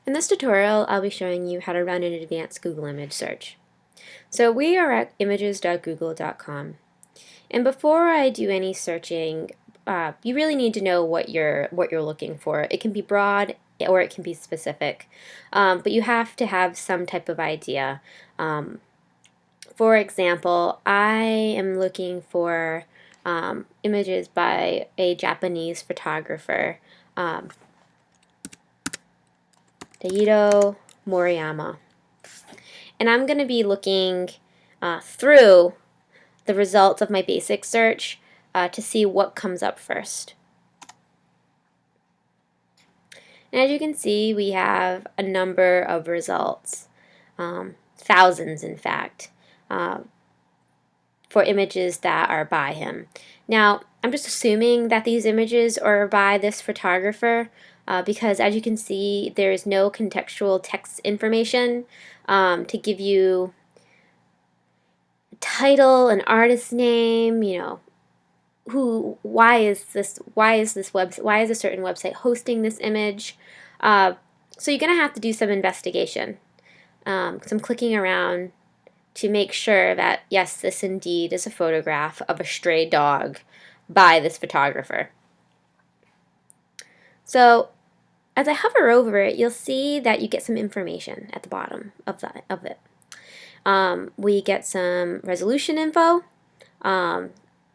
In this tutorial, I'll be showing you how to run an advanced Google image search. So we are at images.google.com, and before I do any searching, you really need to know what you're looking for. It can be broad or it can be specific, but you have to have some type of idea. For example, I am looking for images by a Japanese photographer, Daido Moriyama. And I'm going to be looking through the results of my basic search to see what comes up first. And as you can see, we have a number of results, thousands in fact, for images that are by him. Now, I'm just assuming that these images are by this photographer because as you can see, there is no contextual text information to give you a title, an artist name, why is a certain website hosting this image. So you're going to have to do some investigation, some clicking around to make sure that, yes, this indeed is a photograph of a stray dog by this photographer. So as I hover over it, you'll see that you get some information at the bottom of it. We get some resolution info.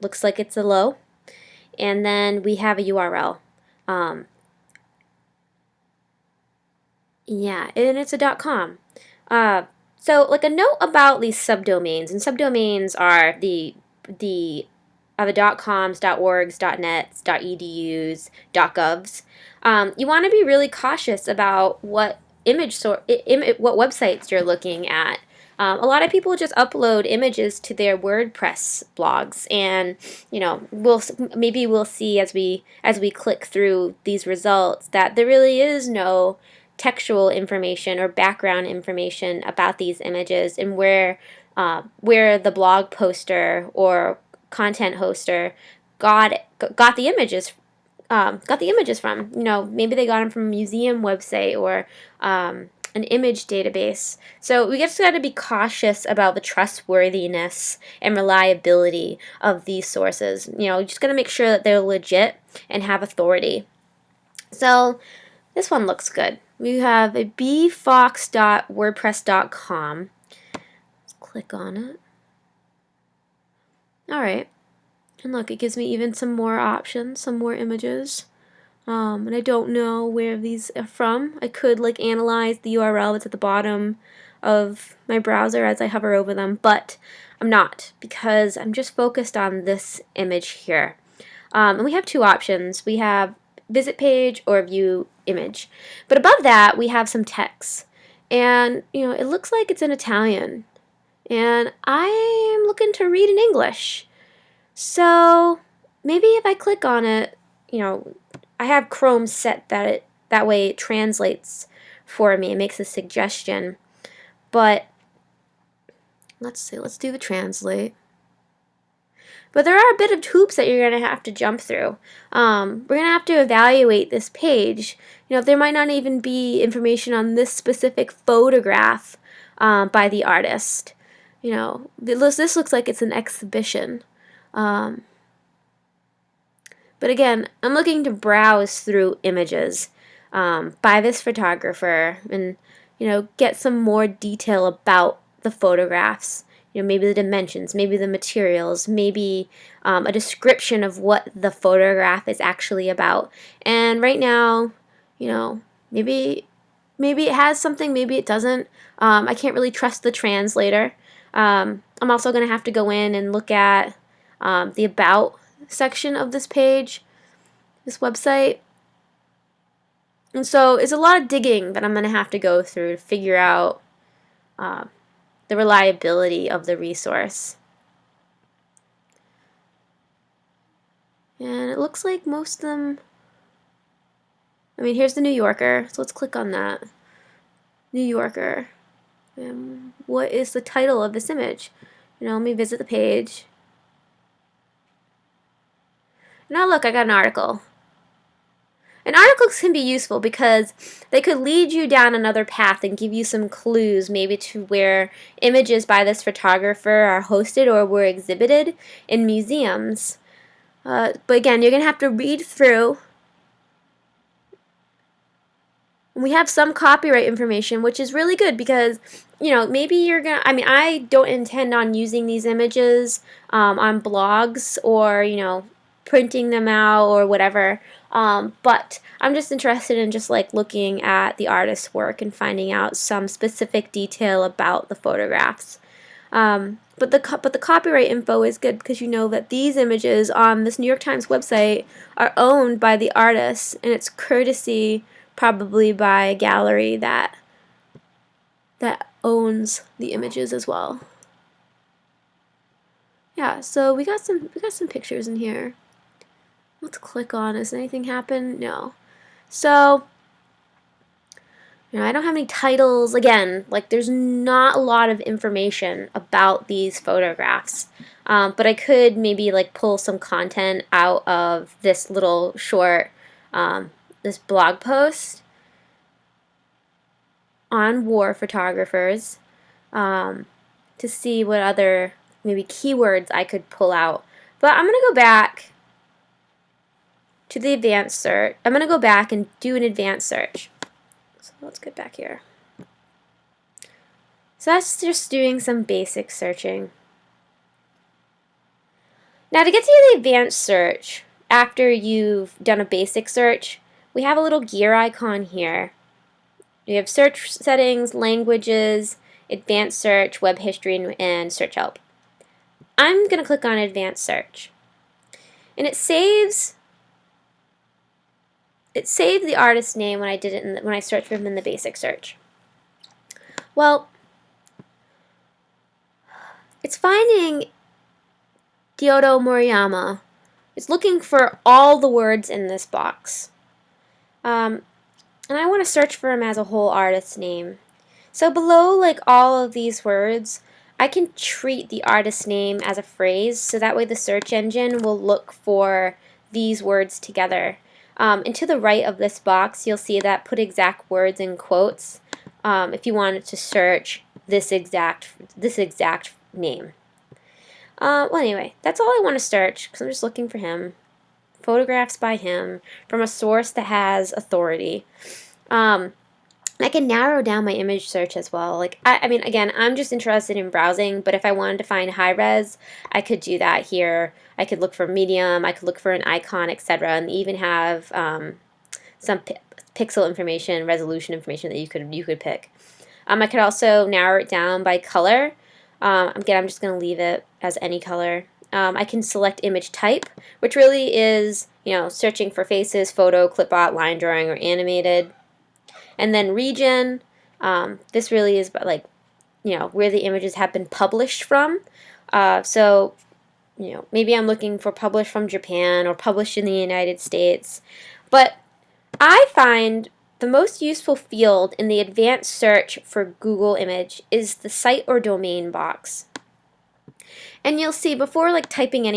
Looks like it's a low. And then we have a URL. Yeah, and it's a .com. So like a note about these subdomains, and subdomains are the .coms, .orgs, .nets, .edus, .govs. You want to be really cautious about what what websites you're looking at. A lot of people just upload images to their WordPress blogs, and maybe we'll see as we click through these results that there really is no textual information or background information about these images and where the blog poster or content hoster got the images from. Maybe they got them from a museum website or an image database. So we just got to be cautious about the trustworthiness and reliability of these sources. Just got to make sure that they're legit and have authority. So this one looks good. We have a bfox.wordpress.com. Let's click on it. Alright. And look, it gives me even some more options, some more images. And I don't know where these are from. I could analyze the URL that's at the bottom of my browser as I hover over them, but I'm not because I'm just focused on this image here. And we have two options. We have visit page or view image. But above that, we have some text. And, it looks like it's in Italian. And I'm looking to read in English. So maybe if I click on it, I have Chrome set that way it translates for me. It makes a suggestion. But let's see, let's do the translate. But there are a bit of hoops that you're going to have to jump through. We're going to have to evaluate this page. There might not even be information on this specific photograph by the artist. This looks like it's an exhibition. But again, I'm looking to browse through images by this photographer and get some more detail about the photographs. Maybe the dimensions, maybe the materials, maybe a description of what the photograph is actually about. And right now, maybe it has something, maybe it doesn't. I can't really trust the translator. I'm also going to have to go in and look at the About section of this page, this website. And so it's a lot of digging that I'm going to have to go through to figure out the reliability of the resource. And it looks like most of them, here's the New Yorker, so let's click on that. New Yorker. What is the title of this image? Let me visit the page. Now look, I got an article. And articles can be useful because they could lead you down another path and give you some clues maybe to where images by this photographer are hosted or were exhibited in museums. But again, you're going to have to read through. We have some copyright information, which is really good because, you know, maybe you're going to, I mean, I don't intend on using these images on blogs or, you know, printing them out or whatever. But I'm just interested in just like looking at the artist's work and finding out some specific detail about the photographs. But the copyright info is good because you know that these images on this New York Times website are owned by the artist, and it's courtesy probably by a gallery that owns the images as well. Yeah, so we got some pictures in here. Let's click on. Does anything happen? No. So, you know, I don't have any titles. Again, like there's not a lot of information about these photographs. But I could maybe like pull some content out of this little short, this blog post on war photographers to see what other maybe keywords I could pull out. But I'm going to go back to the advanced search. I'm going to go back and do an advanced search. So let's get back here. So that's just doing some basic searching. Now to get to the advanced search, after you've done a basic search, we have a little gear icon here. You have search settings, languages, advanced search, web history, and search help. I'm going to click on advanced search. And it saved the artist's name when I did it when I searched for him in the basic search. Well, it's finding Kyoto Moriyama. It's looking for all the words in this box. And I want to search for him as a whole artist's name. So below like all of these words, I can treat the artist's name as a phrase, so that way the search engine will look for these words together. And to the right of this box, you'll see that put exact words in quotes if you wanted to search this exact name. Well, anyway, that's all I want to search because I'm just looking for him. Photographs by him from a source that has authority. I can narrow down my image search as well. Like I mean, again, I'm just interested in browsing, but if I wanted to find high res, I could do that here. I could look for medium, I could look for an icon, etc., and even have some pixel information, resolution information that you could pick. I could also narrow it down by color. Again, I'm just going to leave it as any color. I can select image type, which really is, you know, searching for faces, photo, clipart, line drawing, or animated. And then region, this really is like, you know, where the images have been published from. So, you know, maybe I'm looking for published from Japan or published in the United States. But I find the most useful field in the advanced search for Google image is the site or domain box. And you'll see before typing a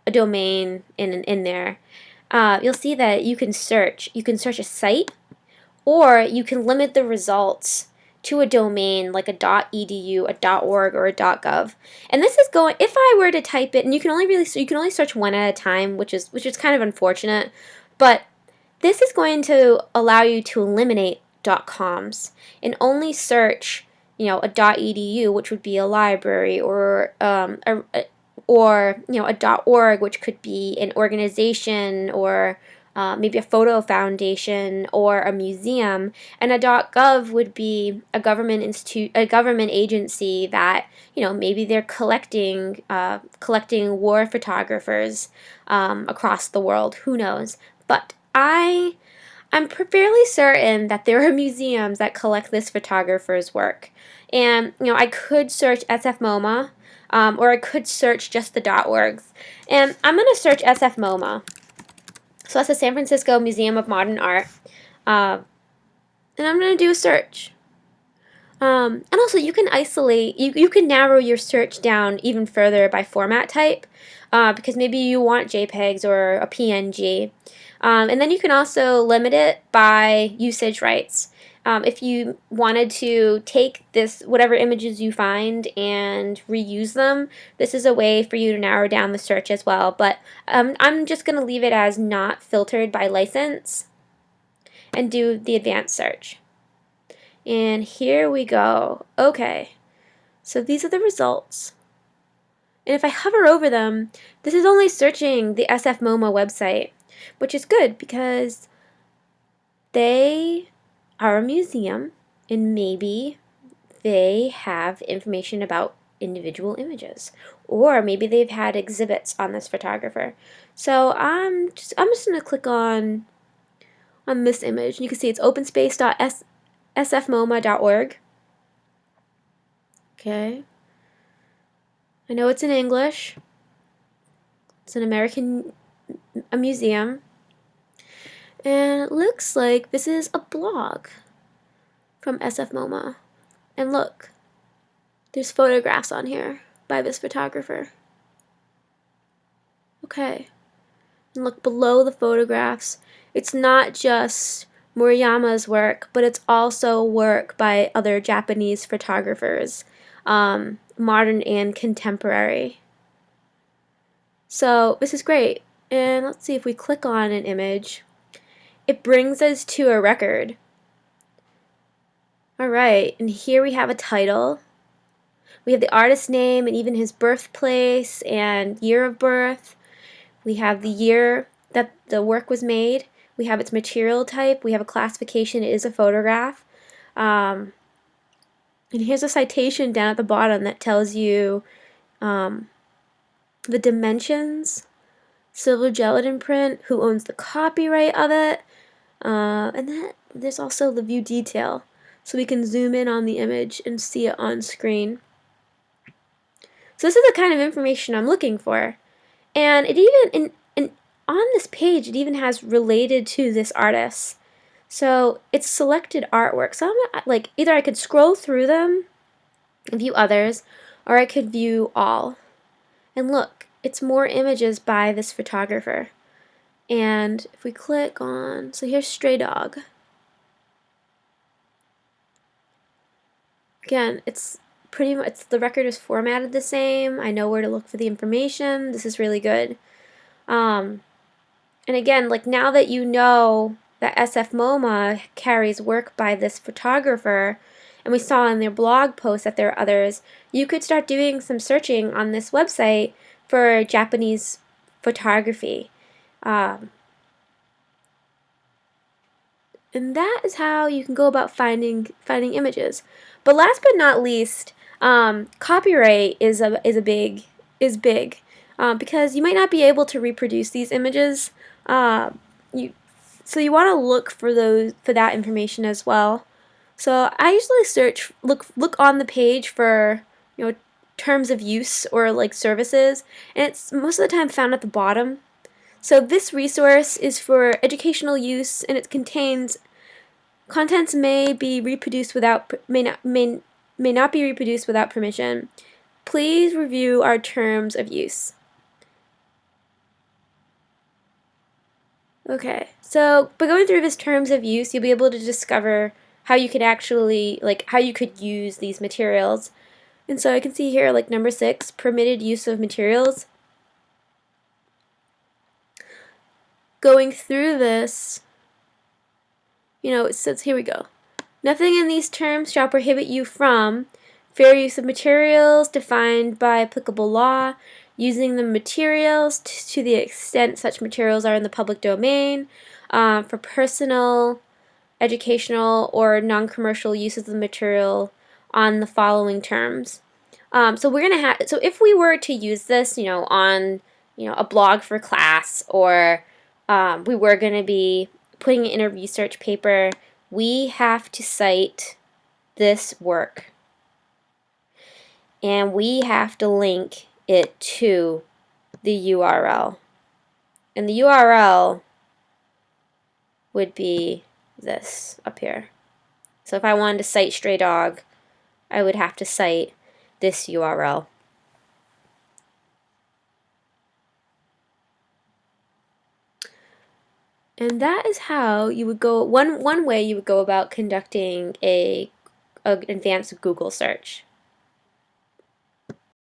domain in there, you'll see that you can search a site, or you can limit the results to a domain like a .edu, a .org, or a .gov. And this is going, if I were to type it, and you can only search one at a time, which is kind of unfortunate, but this is going to allow you to eliminate .coms and only search, you know, a .edu, which would be a library, or you know, a .org, which could be an organization, or maybe a photo foundation or a museum, and a .gov would be a government agency that, you know, maybe they're collecting war photographers across the world. Who knows? But I'm fairly certain that there are museums that collect this photographer's work, and you know, I could search SFMOMA. Or I could search just the .orgs. And I'm going to search SFMOMA. So that's the San Francisco Museum of Modern Art. And I'm going to do a search. And also you can isolate, you can narrow your search down even further by format type. because maybe you want JPEGs or a PNG. And then you can also limit it by usage rights. If you wanted to take this, whatever images you find, and reuse them, this is a way for you to narrow down the search as well. But I'm just going to leave it as not filtered by license and do the advanced search. And here we go. Okay, so these are the results. And if I hover over them, this is only searching the SFMOMA website, which is good because they are a museum and maybe they have information about individual images, or maybe they've had exhibits on this photographer. So I'm just going to click on this image, and you can see it's openspace.sfmoma.org. Okay. I know it's in English. It's an American museum. And it looks like this is a blog from SFMOMA. And look, there's photographs on here by this photographer. Okay. And look below the photographs. It's not just Murayama's work, but it's also work by other Japanese photographers, modern and contemporary. So this is great. And let's see if we click on an image. It brings us to a record. Alright, and here we have a title. We have the artist's name and even his birthplace and year of birth. We have the year that the work was made. We have its material type. We have a classification. It is a photograph. And here's a citation down at the bottom that tells you the dimensions, silver gelatin print, who owns the copyright of it, and then there's also the view detail. So we can zoom in on the image and see it on screen. So this is the kind of information I'm looking for. And it even, on this page, it even has related to this artist. So it's selected artwork. So I'm like, either I could scroll through them, view others, or I could view all. And look, it's more images by this photographer. And if we click on, so here's Stray Dog. Again, it's pretty much, the record is formatted the same. I know where to look for the information. This is really good. And again, like now that you know that SFMOMA carries work by this photographer, and we saw in their blog post that there are others, you could start doing some searching on this website for Japanese photography. And that is how you can go about finding images. But last but not least, copyright is big because you might not be able to reproduce these images. So you want to look for that information as well. So I usually look on the page for terms of use or like services, and it's most of the time found at the bottom. So this resource is for educational use, and it contains contents may not be reproduced without permission. Please review our terms of use. Okay, so by going through this terms of use, you'll be able to discover how you could actually, how you could use these materials. And so I can see here, like number 6, permitted use of materials. Going through this, it says, here we go. Nothing in these terms shall prohibit you from fair use of materials defined by applicable law, using the materials to the extent such materials are in the public domain, for personal, educational, or non-commercial use of the material on the following terms. So we're gonna have. So if we were to use this, on a blog for class, or we were gonna be putting it in a research paper, we have to cite this work, and we have to link it to the URL, and the URL would be this up here. So if I wanted to cite Stray Dog, I would have to cite this URL. And that is how you would go, one way you would go about conducting an advanced Google search.